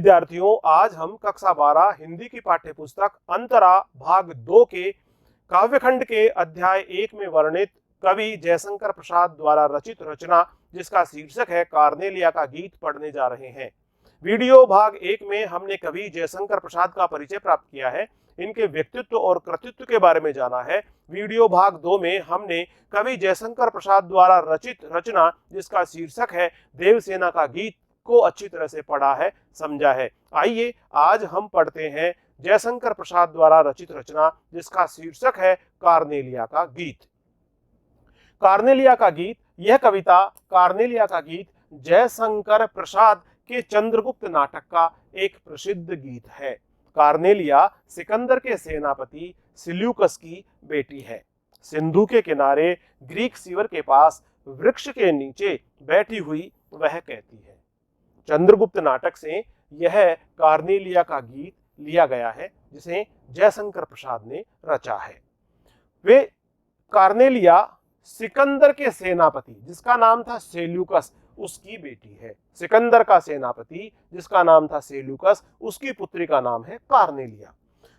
विद्यार्थियों, आज हम कक्षा 12 हिंदी की पाठ्य पुस्तक अंतरा भाग 2 के काव्यखंड के अध्याय 1 में वर्णित कवि जयशंकर प्रसाद द्वारा रचित रचना जिसका शीर्षक है कार्नेलिया का गीत पढ़ने जा रहे हैं। वीडियो भाग 1 में हमने कवि जयशंकर प्रसाद का परिचय प्राप्त किया है, इनके व्यक्तित्व और कृतित्व के बारे में जाना है। वीडियो भाग 2 में हमने कवि जयशंकर प्रसाद द्वारा रचित रचना जिसका शीर्षक है देवसेना का गीत को अच्छी तरह से पढ़ा है, समझा है। आइए आज हम पढ़ते हैं जयशंकर प्रसाद द्वारा रचित रचना जिसका शीर्षक है कार्नेलिया का गीत। कार्नेलिया का गीत, यह कविता कार्नेलिया का गीत जयशंकर प्रसाद के चंद्रगुप्त नाटक का एक प्रसिद्ध गीत है। कार्नेलिया सिकंदर के सेनापति सिल्यूकस की बेटी है। सिंधु के किनारे ग्रीक सीवर के पास वृक्ष के नीचे बैठी हुई वह कहती है। चंद्रगुप्त नाटक से यह कार्नेलिया का गीत लिया गया है जिसे जयशंकर प्रसाद ने रचा है। वे कार्नेलिया सिकंदर के सेनापति जिसका नाम था सेल्यूकस उसकी बेटी है। सिकंदर का सेनापति जिसका नाम था सेल्यूकस उसकी पुत्री का नाम है कार्नेलिया।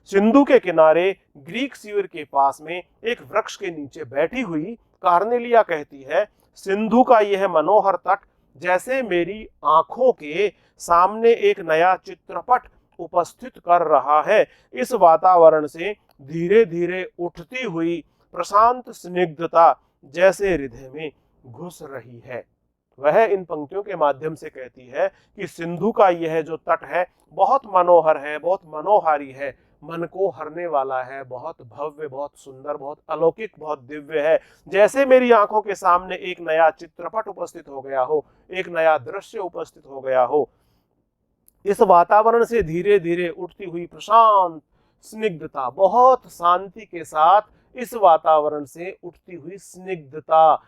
सिंधु के किनारे ग्रीक सीवर के पास में एक वृक्ष के नीचे बैठी हुई कार्नेलिया कहती है, सिंधु का यह मनोहर तट जैसे मेरी आंखों के सामने एक नया चित्रपट उपस्थित कर रहा है। इस वातावरण से धीरे धीरे उठती हुई प्रशांत स्निग्धता जैसे हृदय में घुस रही है। वह इन पंक्तियों के माध्यम से कहती है कि सिंधु का यह जो तट है बहुत मनोहर है, बहुत मनोहारी है, मन को हरने वाला है, बहुत भव्य, बहुत सुंदर, बहुत अलौकिक, बहुत दिव्य है। जैसे मेरी आंखों के सामने एक नया चित्रपट उपस्थित हो गया हो, एक नया दृश्य उपस्थित हो गया हो। इस वातावरण से धीरे धीरे उठती हुई प्रशांत स्निग्धता, बहुत शांति के साथ इस वातावरण से उठती हुई स्निग्धता,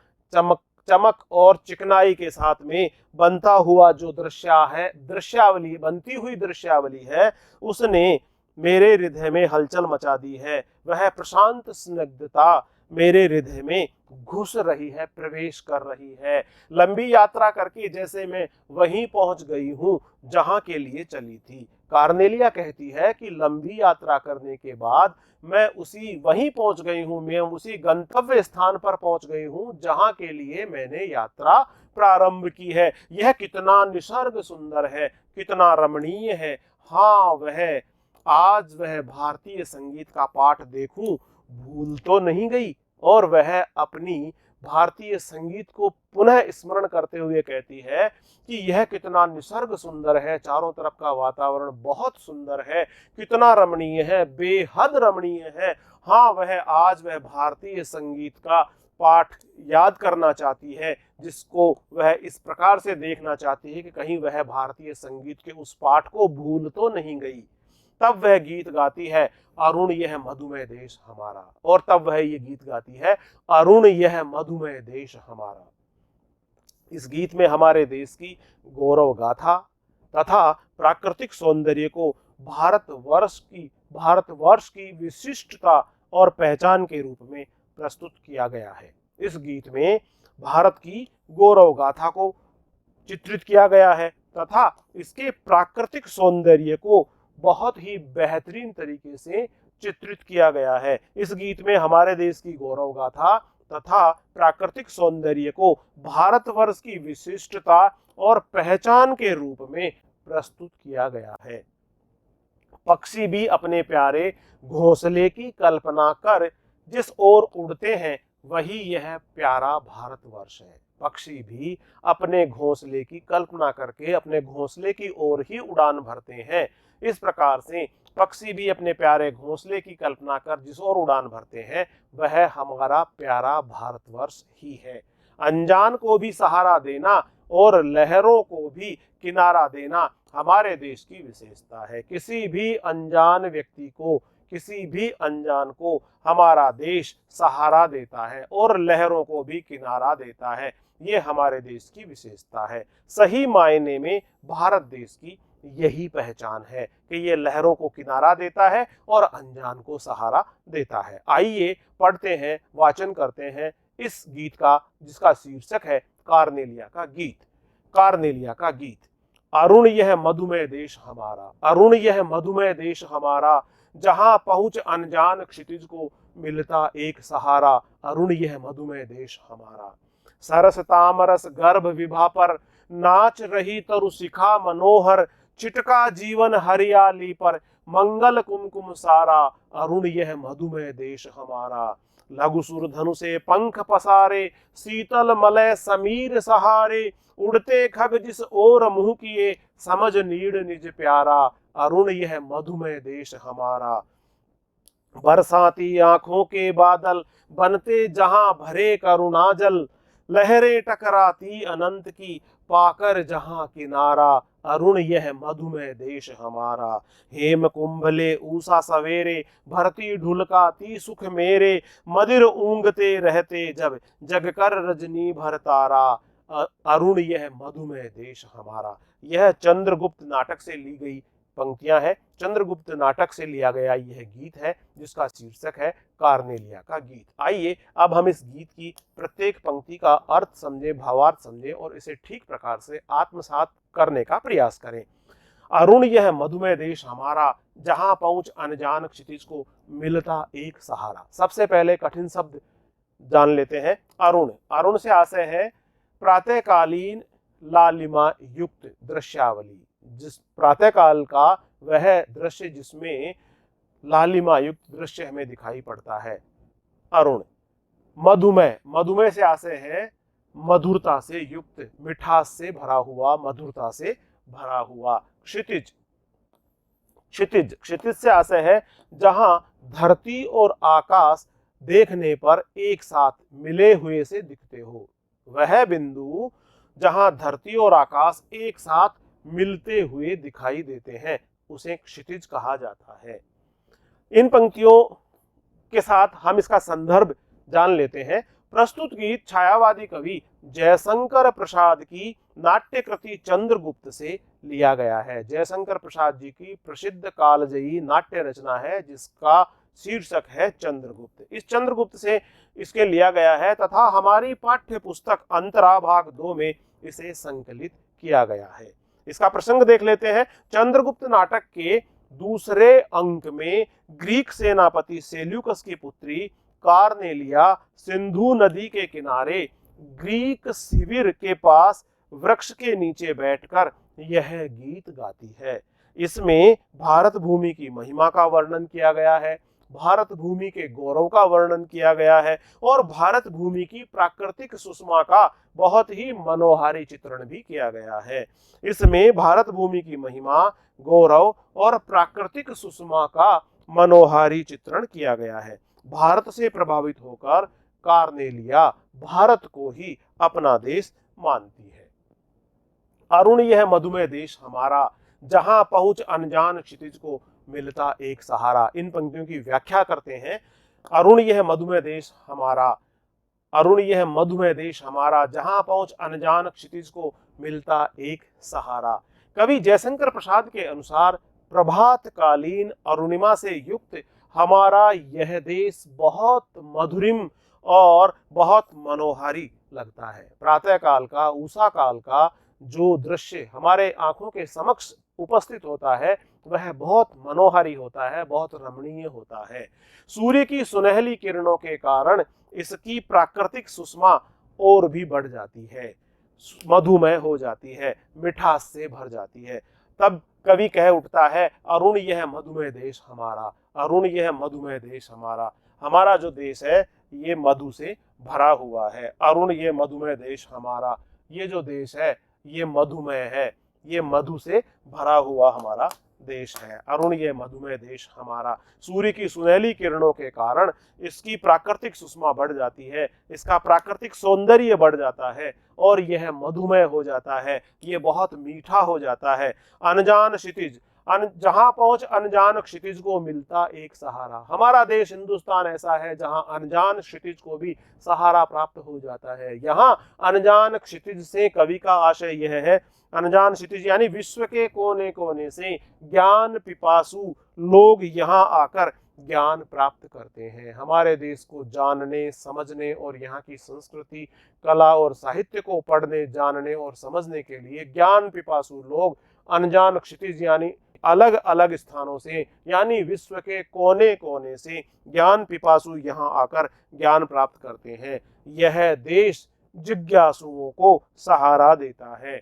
चमक और चिकनाई के साथ में बनता हुआ जो दृश्यावली बनती हुई दृश्यावली है, उसने मेरे हृदय में हलचल मचा दी है। वह प्रशांत स्निग्धता मेरे हृदय में घुस रही है, प्रवेश कर रही है। लंबी यात्रा करके जैसे मैं वहीं पहुंच गई हूं जहां के लिए चली थी। कार्नेलिया कहती है कि लंबी यात्रा करने के बाद मैं वहीं पहुंच गई हूं, मैं उसी गंतव्य स्थान पर पहुंच गई हूं जहां के लिए मैंने यात्रा प्रारंभ की है। यह कितना निसर्ग सुंदर है, कितना रमणीय है। हाँ, आज वह भारतीय संगीत का पाठ देखूं भूल तो नहीं गई, और वह अपनी भारतीय संगीत को पुनः स्मरण करते हुए कहती है कि यह कितना निसर्ग सुंदर है, चारों तरफ का वातावरण बहुत सुंदर है, कितना रमणीय है, बेहद रमणीय है। हाँ, आज वह भारतीय संगीत का पाठ याद करना चाहती है, जिसको वह इस प्रकार से देखना चाहती है कि कहीं वह भारतीय संगीत के उस पाठ को भूल तो नहीं गई। तब वह गीत गाती है, अरुण यह मधुमेह देश हमारा। और तब वह ये गीत गाती है, अरुण यह मधुमेह देश हमारा। इस गीत में हमारे देश की गौरव गाथा तथा प्राकृतिक सौंदर्य को भारतवर्ष की विशिष्टता और पहचान के रूप में प्रस्तुत किया गया है। इस गीत में भारत की गौरव गाथा को चित्रित किया गया है तथा इसके प्राकृतिक सौंदर्य को बहुत ही बेहतरीन तरीके से चित्रित किया गया है। इस गीत में हमारे देश की गौरव गाथा तथा प्राकृतिक सौंदर्य को भारतवर्ष की विशिष्टता और पहचान के रूप में प्रस्तुत किया गया है। पक्षी भी अपने प्यारे घोंसले की कल्पना कर जिस ओर उड़ते हैं वही यह प्यारा भारतवर्ष है। पक्षी भी अपने घोंसले की कल्पना करके अपने घोंसले की ओर ही उड़ान भरते हैं। इस प्रकार से पक्षी भी अपने प्यारे घोंसले की कल्पना कर जिस ओर उड़ान भरते हैं वह हमारा प्यारा भारतवर्ष ही है। अनजान को भी सहारा देना और लहरों को भी किनारा देना हमारे देश की विशेषता है। किसी भी अनजान को हमारा देश सहारा देता है और लहरों को भी किनारा देता है। ये हमारे देश की विशेषता है। सही मायने में भारत देश की यही पहचान है कि ये लहरों को किनारा देता है और अनजान को सहारा देता है। आइए पढ़ते हैं, वाचन करते हैं इस गीत का जिसका शीर्षक है कार्नेलिया का गीत। कार्नेलिया का गीत। अरुण यह मधुमेह देश हमारा, अरुण यह मधुमेह देश हमारा, जहां पहुंच अनजान क्षितिज को मिलता एक सहारा, अरुण यह मधुमेह देश हमारा। सरस तामरस गर्भ विभा पर नाच रही तरु शिखा मनोहर, चिटका जीवन हरियाली पर मंगल कुमकुम सारा, अरुण यह मधुमेह देश हमारा। लघु सुर धनु से पंख पसारे, शीतल मलय समीर सहारे, उड़ते खग जिस ओर मुंह किए, समझ नीड़ निज प्यारा, अरुण यह मधुमेह देश हमारा। बरसाती आंखों के बादल बनते जहां भरे करुणाजल, लहरें टकराती अनंत की पाकर जहां किनारा, अरुण यह मधुमेह देश हमारा। हेम कुंभले ऊषा सवेरे, भरती ढुलकाती सुख मेरे, मदिर ऊंगते रहते जब जग कर रजनी भर तारा, अरुण यह मधुमेह देश हमारा। यह चंद्रगुप्त नाटक से ली गई पंक्तियां हैं। चंद्रगुप्त नाटक से लिया गया यह गीत है जिसका शीर्षक है कार्नेलिया का गीत। आइए अब हम इस गीत की प्रत्येक पंक्ति का अर्थ समझें, भावार्थ समझें और इसे ठीक प्रकार से आत्मसात करने का प्रयास करें। अरुण यह मधुमेह देश हमारा, जहां पहुंच अनजान क्षितिज को मिलता एक सहारा। सबसे पहले कठिन शब्द जान लेते हैं। अरुण, अरुण से आशय है प्रातःकालीन लालिमा युक्त दृश्यावली, जिस प्रातःकाल का वह दृश्य जिसमें लालिमा युक्त दृश्य हमें दिखाई पड़ता है, अरुण। मधुमेह, मधुमेह से आशय है मधुरता से युक्त, मिठास से भरा हुआ, मधुरता से भरा हुआ। क्षितिज, क्षितिज, क्षितिज से आशय है जहां धरती और आकाश देखने पर एक साथ मिले हुए से दिखते हो, वह बिंदु जहां धरती और आकाश एक साथ मिलते हुए दिखाई देते हैं उसे क्षितिज कहा जाता है। इन पंक्तियों के साथ हम इसका संदर्भ जान लेते हैं। प्रस्तुत गीत छायावादी कवि जयशंकर प्रसाद की नाट्य कृति चंद्रगुप्त से लिया गया है। जयशंकर प्रसाद जी की प्रसिद्ध कालजयी नाट्य रचना है जिसका शीर्षक है चंद्रगुप्त। इस चंद्रगुप्त से इसके लिया गया है तथा हमारी पाठ्य पुस्तक अंतरा भाग 2 में इसे संकलित किया गया है। इसका प्रसंग देख लेते हैं। चंद्रगुप्त नाटक के दूसरे अंक में ग्रीक सेनापति सेल्यूकस की पुत्री कार्नेलिया सिंधु नदी के किनारे ग्रीक शिविर के पास वृक्ष के नीचे बैठकर यह गीत गाती है। इसमें भारत भूमि की महिमा का वर्णन किया गया है, भारत भूमि के गौरव का वर्णन किया गया है और भारत भूमि की प्राकृतिक सुषमा का बहुत ही मनोहारी चित्रण भी किया गया है। इसमें भारत भूमि की महिमा, गौरव और प्राकृतिक सुषमा का मनोहारी चित्रण किया गया है। भारत से प्रभावित होकर कार्नेलिया भारत को ही अपना देश मानती है। अरुण यह मधुमेह देश हमारा, जहां पहुंच अनजान क्षितिज को मिलता एक सहारा। इन पंक्तियों की व्याख्या करते हैं। अरुण यह मधुमेह देश हमारा, अरुण यह मधुमेह देश हमारा, जहां पहुंच अनजान क्षितिज को मिलता एक सहारा। कवि जयशंकर प्रसाद के अनुसार प्रभातकालीन अरुणिमा से युक्त हमारा यह देश बहुत मधुरिम और बहुत मनोहारी लगता है। प्रातःकाल का, उषा काल का जो दृश्य हमारे आंखों के समक्ष उपस्थित होता है वह बहुत मनोहारी होता है, बहुत रमणीय होता है। सूर्य की सुनहली किरणों के कारण इसकी प्राकृतिक सुषमा और भी बढ़ जाती है, मधुमय हो जाती है, मिठास से भर जाती है। तब कवि कह उठता है अरुण यह मधुमेह देश हमारा, अरुण यह मधुमेह देश हमारा। हमारा जो देश है ये मधु से भरा हुआ है। अरुण ये मधुमेह देश हमारा, ये जो देश है ये मधुमेह है, ये मधु से भरा हुआ हमारा देश है। अरुण ये मधुमेह देश हमारा। सूर्य की सुनहली किरणों के कारण इसकी प्राकृतिक सुषमा बढ़ जाती है, इसका प्राकृतिक सौंदर्य बढ़ जाता है और यह मधुमेह हो जाता है, ये बहुत मीठा हो जाता है। अनजान क्षितिज, जहां पहुंच अनजान क्षितिज को मिलता एक सहारा। हमारा देश हिंदुस्तान ऐसा है जहां अनजान क्षितिज को भी सहारा प्राप्त हो जाता है। यहाँ अनजान क्षितिज से कवि का आशय यह है, अनजान क्षितिज यानी विश्व के कोने कोने से ज्ञान पिपासु लोग यहाँ आकर ज्ञान प्राप्त करते हैं। हमारे देश को जानने, समझने और यहाँ की संस्कृति, कला और साहित्य को पढ़ने, जानने और समझने के लिए ज्ञान पिपासु लोग अनजान क्षितिज यानी अलग अलग स्थानों से यानी विश्व के कोने कोने से ज्ञान पिपासु यहाँ आकर ज्ञान प्राप्त करते हैं। यह देश जिज्ञासुओं को सहारा देता है।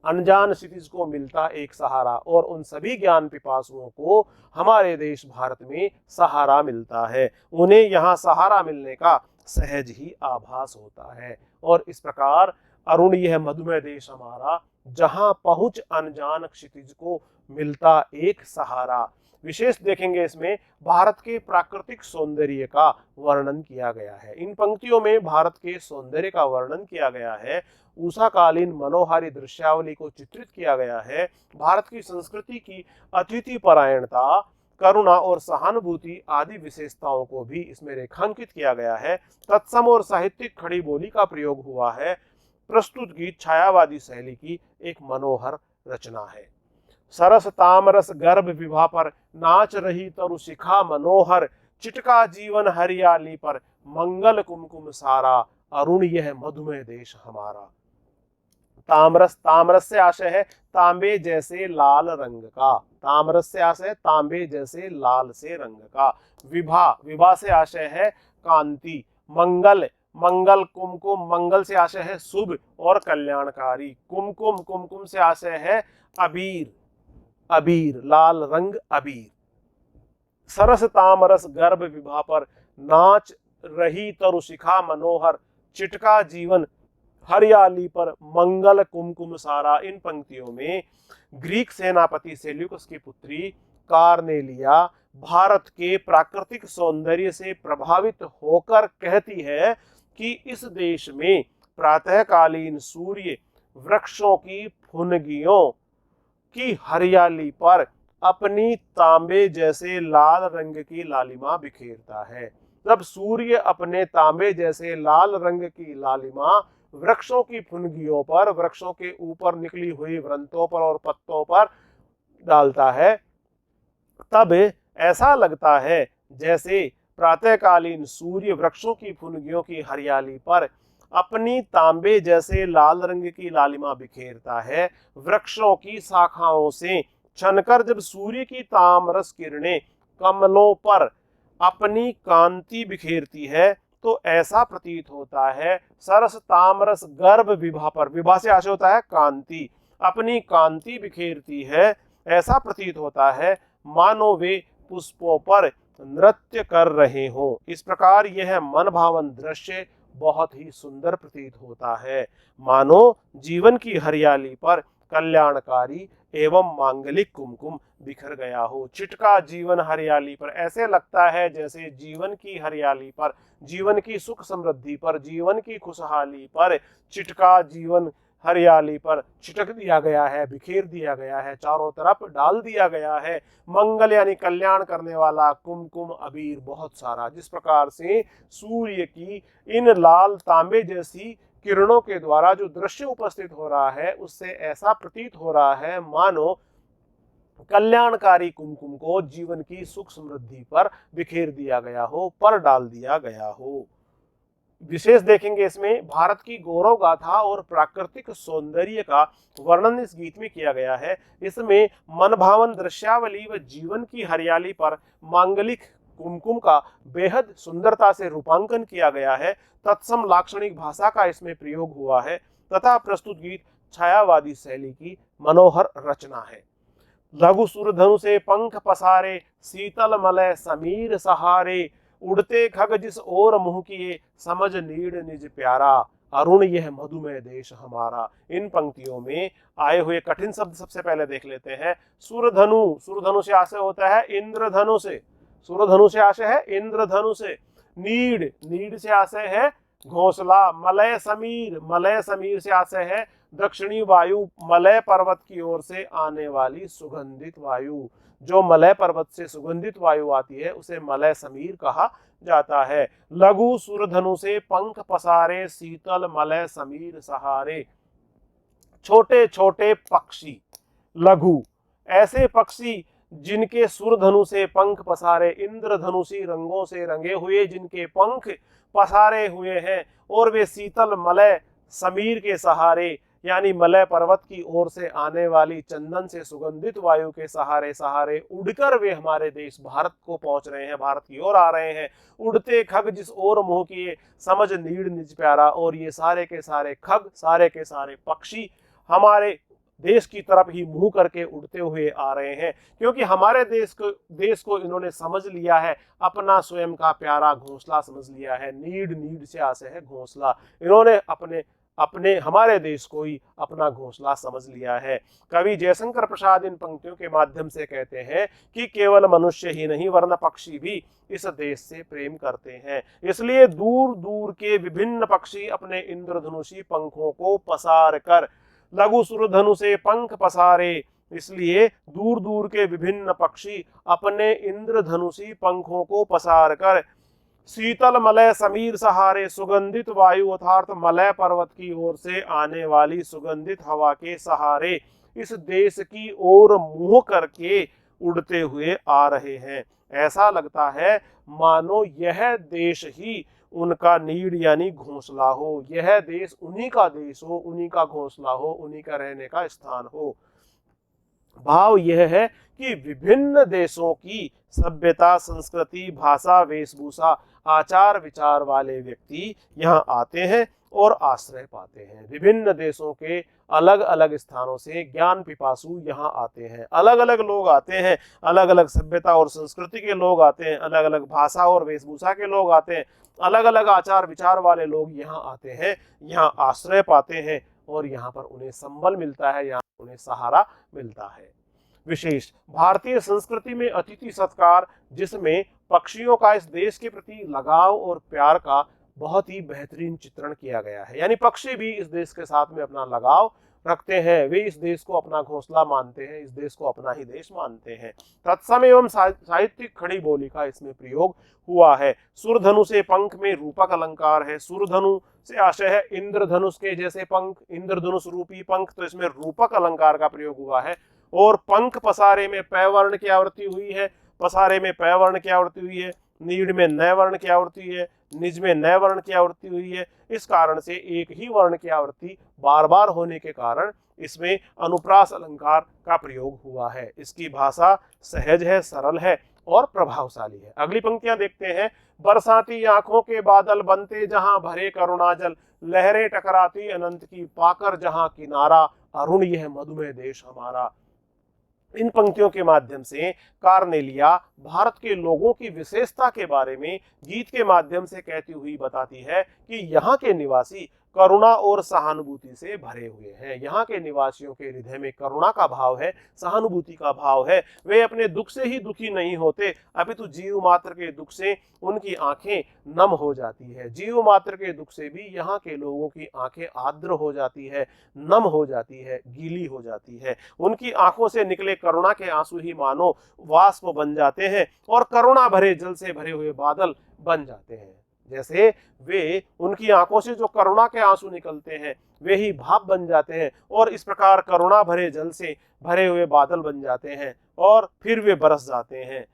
अनजान क्षितिज को मिलता एक सहारा और उन सभी ज्ञान पिपासुओं को हमारे देश भारत में सहारा मिलता है। उन्हें यहाँ सहारा मिलने का सहज ही आभास होता है। और इस प्रकार अरुण यह मधुमेह देश हमारा, जहां पहुंच अनजान क्षितिज को मिलता एक सहारा। विशेष देखेंगे इसमें भारत के प्राकृतिक सौंदर्य का वर्णन किया गया है। इन पंक्तियों में भारत के सौंदर्य का वर्णन किया गया है, उषाकालीन मनोहारी दृश्यावली को चित्रित किया गया है, भारत की संस्कृति की अतिथि परायणता, करुणा और सहानुभूति आदि विशेषताओं को भी इसमें रेखांकित किया गया है। तत्सम और साहित्यिक खड़ी बोली का प्रयोग हुआ है। प्रस्तुत गीत छायावादी शैली की एक मनोहर रचना है। सरस तामरस गर्भ विभा पर नाच रही तरु शिखा मनोहर, चिटका जीवन हरियाली पर मंगल कुमकुम सारा, अरुण यह मधुमेह देश हमारा। तामरस, तामरस से आशय है तांबे जैसे लाल रंग का, तामरस से आशय है तांबे जैसे लाल से रंग का। विभा, विभा से आशय है कांति। मंगल, मंगल कुमकुम, मंगल से आशय है शुभ और कल्याणकारी। कुमकुम, कुमकुम से आशय है अबीर, अबीर लाल रंग अबीर। सरस तामरस गर्भ विभा पर नाच रही तरु शिखा मनोहर, चिटका जीवन हरियाली पर मंगल कुमकुम सारा। इन पंक्तियों में ग्रीक सेनापति सेल्यूकस की पुत्री कार्नेलिया भारत के प्राकृतिक सौंदर्य से प्रभावित होकर कहती है कि इस देश में प्रातःकालीन सूर्य वृक्षों की फुनगियों की हरियाली पर अपनी तांबे जैसे लाल रंग की लालिमा बिखेरता है। जब सूर्य अपने तांबे जैसे लाल रंग की लालिमा वृक्षों की फुनगियों पर, वृक्षों के ऊपर निकली हुई वृंतों पर और पत्तों पर डालता है, तब ऐसा लगता है जैसे प्रातःकालीन सूर्य वृक्षों की फुनगियों की हरियाली पर अपनी तांबे जैसे लाल रंग की लालिमा बिखेरता है। वृक्षों की शाखाओं से छनकर जब सूर्य की तामरस किरणें कमलों पर अपनी कांति बिखेरती है तो ऐसा प्रतीत होता है सरस तामरस गर्भ विभा पर, विभा से आशय होता है कांति, अपनी कांति बिखेरती है। ऐसा प्रतीत होता है मानो वे पुष्पों पर नृत्य कर रहे हों। इस प्रकार यह मन भावन दृश्य बहुत ही सुंदर प्रतीत होता है, मानो जीवन की हरियाली पर कल्याणकारी एवं मांगलिक कुमकुम बिखर गया हो। चिटका जीवन हरियाली पर, ऐसे लगता है जैसे जीवन की हरियाली पर, जीवन की सुख समृद्धि पर, जीवन की खुशहाली पर चिटका जीवन हरियाली पर छिटक दिया गया है, बिखेर दिया गया है, चारों तरफ डाल दिया गया है। मंगल यानी कल्याण करने वाला, कुमकुम अबीर बहुत सारा। जिस प्रकार से सूर्य की इन लाल तांबे जैसी किरणों के द्वारा जो दृश्य उपस्थित हो रहा है उससे ऐसा प्रतीत हो रहा है मानो कल्याणकारी कुमकुम को जीवन की सुख समृद्धि पर बिखेर दिया गया हो, पर डाल दिया गया हो। विशेष देखेंगे इसमें भारत की गौरव गाथा और प्राकृतिक सौंदर्य का वर्णन इस गीत में किया गया है। इसमें मनभावन दृश्यावली व जीवन की हरियाली पर मांगलिक कुमकुम का बेहद सुंदरता से रूपांकन किया गया है। तत्सम लाक्षणिक भाषा का इसमें प्रयोग हुआ है तथा प्रस्तुत गीत छायावादी शैली की मनोहर रचना है। लघु सुरधनु से पंख पसारे, शीतल मलय समीर सहारे, उड़ते खग जिस ओर मुंह किए, समझ नीड़ निज प्यारा, अरुण यह मधुमेह देश हमारा। इन पंक्तियों में आए हुए कठिन शब्द सबसे पहले देख लेते हैं। सुरधनु, सुरधनु से आशय होता है इंद्रधनु से, सुरधनु से आशय है इंद्रधनु से। नीड़, नीड़ से आशय है घोंसला। मलय समीर, मलय समीर से आशय है दक्षिणी वायु, मलय पर्वत की ओर से आने वाली सुगंधित वायु। जो मलय पर्वत से सुगंधित वायु आती है उसे मलय समीर कहा जाता है। लघु सुरधनु से पंख पसारे, शीतल मलय समीर सहारे। छोटे छोटे पक्षी, लघु ऐसे पक्षी जिनके सुरधनु से पंख पसारे, इंद्रधनुषी रंगों से रंगे हुए जिनके पंख पसारे हुए हैं, और वे शीतल मलय समीर के सहारे यानी मलय पर्वत की ओर से आने वाली चंदन से सुगंधित वायु के सहारे सहारे उड़कर वे हमारे देश भारत को पहुंच रहे हैं, भारत की ओर आ रहे हैं। उड़ते खग जिस ओर मुंह किए, समझ नीड़ निज प्यारा। और ये सारे के सारे खग, सारे के सारे पक्षी हमारे देश की तरफ ही मुंह करके उड़ते हुए आ रहे हैं, क्योंकि हमारे देश को इन्होंने समझ लिया है, अपना स्वयं का प्यारा घोंसला समझ लिया है। नीड नीड से आसे है घोंसला, इन्होंने अपने हमारे देश को ही अपना घोंसला समझ लिया है। कवि जयशंकर प्रसाद इन पंक्तियों के माध्यम से कहते हैं कि केवल मनुष्य ही नहीं वरन पक्षी भी इस देश से प्रेम करते हैं। इसलिए दूर दूर के विभिन्न पक्षी अपने इंद्रधनुषी पंखों को पसार कर, लघु सुरधनु से पंख पसारे, इसलिए दूर दूर के विभिन्न पक्षी अपने इंद्रधनुषी पंखों को पसार कर शीतल मलय समीर सहारे, सुगंधित वायु अर्थात मलय पर्वत की ओर से आने वाली सुगंधित हवा के सहारे इस देश की ओर मुंह करके उड़ते हुए आ रहे हैं। ऐसा लगता है मानो यह देश ही उनका नीड़ यानी घोंसला हो, यह देश उन्हीं का देश हो, उन्हीं का घोंसला हो, उन्हीं का रहने का स्थान हो। भाव यह है कि विभिन्न देशों की सभ्यता, संस्कृति, भाषा, वेशभूषा, आचार विचार वाले व्यक्ति यहाँ आते हैं और आश्रय पाते हैं। विभिन्न देशों के अलग अलग स्थानों से ज्ञान पिपासु यहाँ आते हैं, अलग अलग लोग आते हैं, अलग अलग सभ्यता और संस्कृति के लोग आते हैं, अलग अलग भाषा और वेशभूषा के लोग आते हैं, अलग अलग आचार विचार वाले लोग यहाँ आते हैं, यहाँ आश्रय पाते हैं और यहाँ पर उन्हें संबल मिलता है, यहाँ उन्हें सहारा मिलता है। विशेष भारतीय संस्कृति में अतिथि सत्कार, जिसमें पक्षियों का इस देश के प्रति लगाव और प्यार का बहुत ही बेहतरीन चित्रण किया गया है। यानी पक्षी भी इस देश के साथ में अपना लगाव रखते हैं, वे इस देश को अपना घोंसला मानते हैं, इस देश को अपना ही देश मानते हैं। तत्सम एवं साहित्यिक खड़ी बोली का इसमें प्रयोग हुआ है। सुरधनु से पंख में रूपक अलंकार है। सुरधनु से आशय है इंद्रधनुष के जैसे पंख, इंद्रधनुष रूपी पंख, तो इसमें रूपक अलंकार का प्रयोग हुआ है। और पंख पसारे में पै वर्ण की आवृत्ति हुई है, पसारे में पै वर्ण की आवृत्ति हुई है, नीड़ में न वर्ण की आवृत्ति है, निज में न वर्ण की आवृत्ति हुई है। इस कारण से एक ही वर्ण की आवृत्ति बार बार होने के कारण इसमें अनुप्रास अलंकार का प्रयोग हुआ है। इसकी भाषा सहज है, सरल है और प्रभावशाली है। अगली पंक्तियां देखते हैं। बरसाती आंखों के बादल बनते जहां भरे करुणाजल, लहरें टकराती अनंत की पाकर जहां किनारा, अरुण यह मधुमेह देश हमारा। इन पंक्तियों के माध्यम से कार्नेलिया भारत के लोगों की विशेषता के बारे में गीत के माध्यम से कहती हुई बताती है कि यहाँ के निवासी करुणा और सहानुभूति से भरे हुए हैं। यहाँ के निवासियों के हृदय में करुणा का भाव है, सहानुभूति का भाव है। वे अपने दुख से ही दुखी नहीं होते, अपितु जीव मात्र के दुख से उनकी आंखें नम हो जाती है। जीव मात्र के दुख से भी यहाँ के लोगों की आंखें आर्द्र हो जाती है, नम हो जाती है, गीली हो जाती है। उनकी आंखों से निकले करुणा के आंसू ही मानो वाष्प बन जाते हैं और करुणा भरे जल से भरे हुए बादल बन जाते हैं। जैसे वे उनकी आंखों से जो करुणा के आंसू निकलते हैं वे ही भाप बन जाते हैं और इस प्रकार करुणा भरे जल से भरे हुए बादल बन जाते हैं और फिर वे बरस जाते हैं।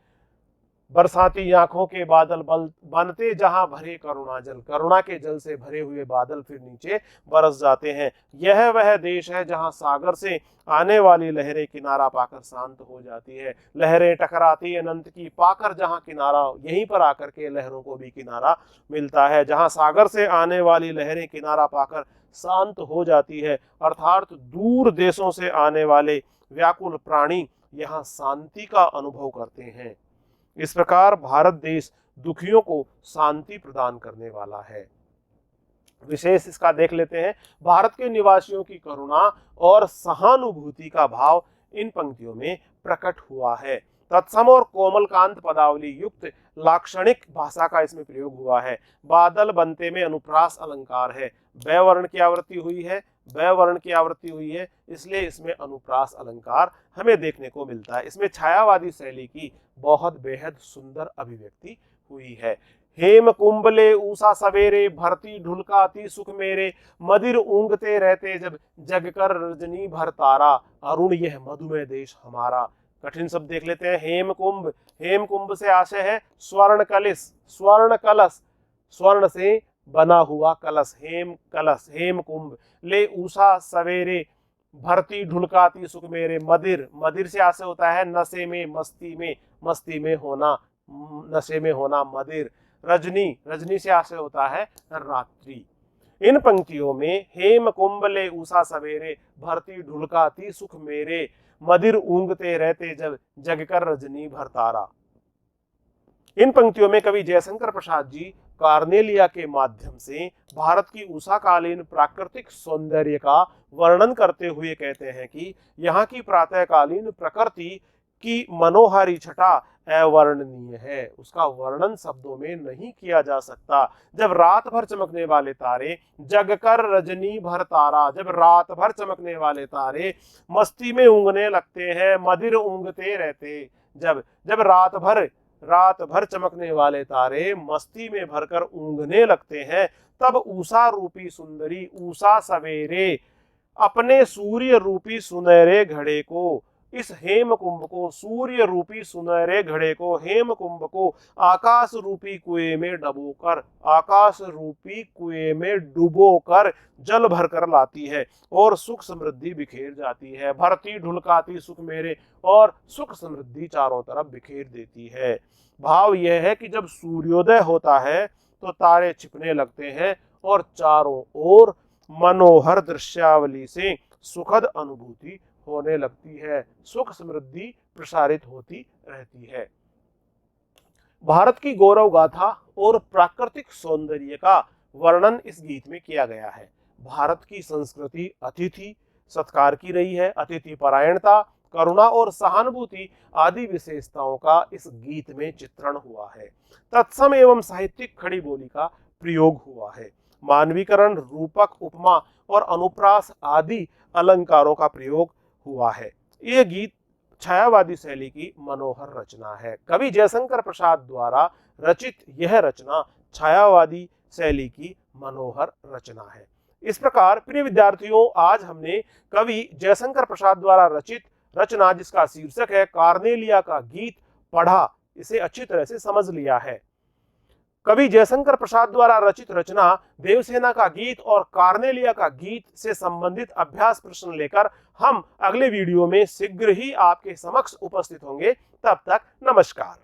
बरसाती आंखों के बादल बनते जहां भरे करुणा जल, करुणा के जल से भरे हुए बादल फिर नीचे बरस जाते हैं। यह वह देश है जहां सागर से आने वाली लहरें किनारा पाकर शांत हो जाती है। लहरें टकराती अनंत की पाकर जहां किनारा, यहीं पर आकर के लहरों को भी किनारा मिलता है। जहां सागर से आने वाली लहरें किनारा पाकर शांत हो जाती है, अर्थात दूर देशों से आने वाले व्याकुल प्राणी यहाँ शांति का अनुभव करते हैं। इस प्रकार भारत देश दुखियों को शांति प्रदान करने वाला है। विशेष इसका देख लेते हैं। भारत के निवासियों की करुणा और सहानुभूति का भाव इन पंक्तियों में प्रकट हुआ है। तत्सम और कोमलकांत पदावली युक्त लाक्षणिक भाषा का इसमें प्रयोग हुआ है। बादल बनते में अनुप्रास अलंकार है, बै वर्ण की आवृत्ति हुई है, बै वर्ण की आवृत्ति हुई है, इसलिए इसमें अनुप्रास अलंकार हमें देखने को मिलता है। इसमें छायावादी शैली की बहुत बेहद सुंदर अभिव्यक्ति हुई है। हेम कुंभले ऊषा सवेरे, भरती ढुलकाती सुख मेरे, मदिर ऊंगते रहते जब जगकर रजनी भर तारा, अरुण यह मधुमेह देश हमारा। कठिन शब्द देख लेते हैं। हेमकुंभ, हेमकुंभ से आशय है स्वर्ण कलश, स्वर्ण कलश, स्वर्ण से बना हुआ कलश, हेम कलश, हेमकुंभ। ले उषा सवेरे, भरती ढुलकाती सुख मेरे। मदिर, मदिर से आशय होता है नशे में, मस्ती में, मस्ती में होना, नशे में होना, मदिर। रजनी, रजनी से आशय होता है रात्रि। इन पंक्तियों में हेम कुंभ ले उषा सवेरे, भरती ढुलकाती सुख मेरे, मदिर ऊंघते रहते जब, जगकर रजनी भर तारा। इन पंक्तियों में कवि जयशंकर प्रसाद जी कार्नेलिया के माध्यम से भारत की उषाकालीन प्राकृतिक सौंदर्य का वर्णन करते हुए कहते हैं कि यहाँ की प्रातःकालीन प्रकृति की मनोहारी छटा अवर्णनीय है, उसका वर्णन शब्दों में नहीं किया जा सकता। जब रात भर चमकने वाले तारे, जगकर रजनी भर तारा, जब रात भर चमकने वाले तारे मस्ती में ऊँघने लगते हैं, मदिर ऊँघते रहते। जब जब रात भर चमकने वाले तारे मस्ती में भरकर ऊँघने लगते हैं, तब उषा रूपी सुंदरी उषा सवेरे अपने सूर्य रूपी सुनहरे घड़े को, इस हेम कुंभ को, सूर्य रूपी सुनहरे घड़े को, हेम कुंभ को आकाश रूपी कुएं में डुबोकर, आकाश रूपी कुएं में डुबोकर जल भरकर लाती है और सुख समृद्धि बिखेर जाती है। भरती ढुलकाती सुख मेरे, और सुख समृद्धि चारों तरफ बिखेर देती है। भाव यह है कि जब सूर्योदय होता है तो तारे छिपने लगते हैं और चारों ओर मनोहर दृश्यावली से सुखद अनुभूति होने लगती है, सुख समृद्धि प्रसारित होती रहती है। भारत की गौरव गाथा और प्राकृतिक सौंदर्य का वर्णन इस गीत में किया गया है। भारत की संस्कृति अतिथि सत्कार की रही है। अतिथि परायणता, करुणा और सहानुभूति आदि विशेषताओं का इस गीत में चित्रण हुआ है। तत्सम एवं साहित्यिक खड़ी बोली का प्रयोग हुआ है। मानवीकरण, रूपक, उपमा और अनुप्रास आदि अलंकारों का प्रयोग हुआ है। यह गीत छायावादी शैली की मनोहर रचना है। कवि जयशंकर प्रसाद द्वारा रचित यह रचना छायावादी शैली की मनोहर रचना है। इस प्रकार प्रिय विद्यार्थियों, आज हमने कवि जयशंकर प्रसाद द्वारा रचित रचना जिसका शीर्षक है कार्नेलिया का गीत पढ़ा, इसे अच्छी तरह से समझ लिया है। कवि जयशंकर प्रसाद द्वारा रचित रचना देवसेना का गीत और कार्नेलिया का गीत से संबंधित अभ्यास प्रश्न लेकर हम अगले वीडियो में शीघ्र ही आपके समक्ष उपस्थित होंगे। तब तक नमस्कार।